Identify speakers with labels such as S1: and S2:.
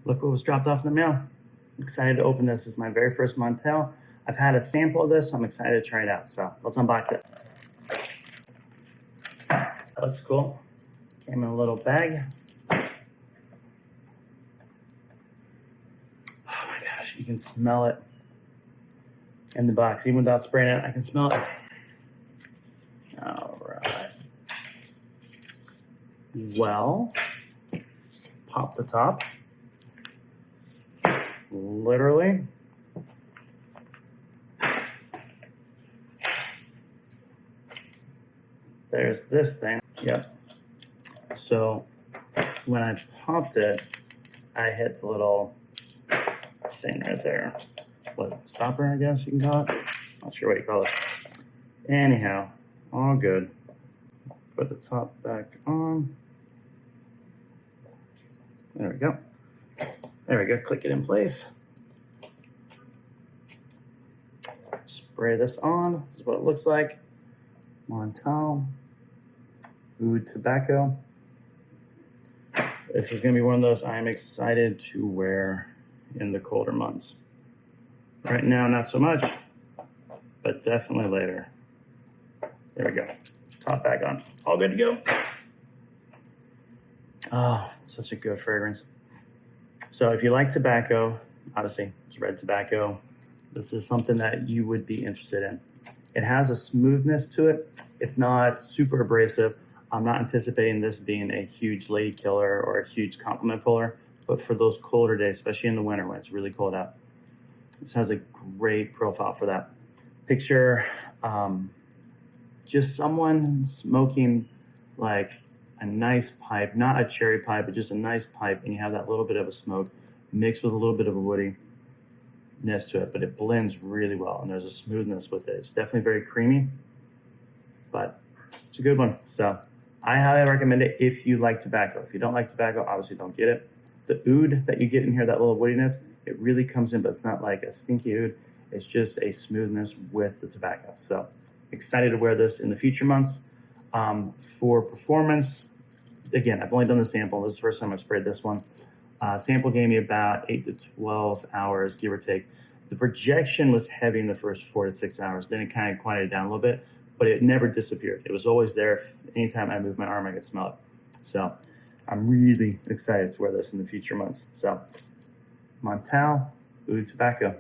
S1: Look what was dropped off in the mail. I'm excited to open this. This is my very first Montale. I've had a sample of this, so I'm excited to try it out. So let's unbox it. That looks cool. Came in a little bag. Oh my gosh, you can smell it in the box. Even without spraying it, I can smell it. All right. Well, pop the top. Literally. There's this thing. Yep. So when I popped it, I hit the little thing right there. What, stopper, I guess you can call it? Not sure what you call it. Anyhow, all good. Put the top back on. There we go. There we go. Click it in place. Spray this on. This is what it looks like. Montale Oud Tobacco. This is going to be one of those I'm excited to wear in the colder months. Right now, not so much, but definitely later. There we go. Top back on. All good to go. Oh, such a good fragrance. So if you like tobacco, obviously it's red tobacco. This is something that you would be interested in. It has a smoothness to it. It's not super abrasive. I'm not anticipating this being a huge lady killer or a huge compliment puller, but for those colder days, especially in the winter when it's really cold out, this has a great profile for that. Picture just someone smoking like a nice pipe, not a cherry pipe, but just a nice pipe, and you have that little bit of a smoke mixed with a little bit of a woodiness to it, but it blends really well, and there's a smoothness with it. It's definitely very creamy, but it's a good one. So I highly recommend it if you like tobacco. If you don't like tobacco, obviously don't get it. The oud that you get in here, that little woodiness, it really comes in, but it's not like a stinky oud. It's just a smoothness with the tobacco. So excited to wear this in the future months. For performance, again, I've only done the sample. This is the first time I've sprayed this one. Sample gave me about 8 to 12 hours, give or take. The projection was heavy in the first 4 to 6 hours. Then it kind of quieted down a little bit, but it never disappeared. It was always there. Anytime I moved my arm, I could smell it. So I'm really excited to wear this in the future months. So Montale Oud Tobacco.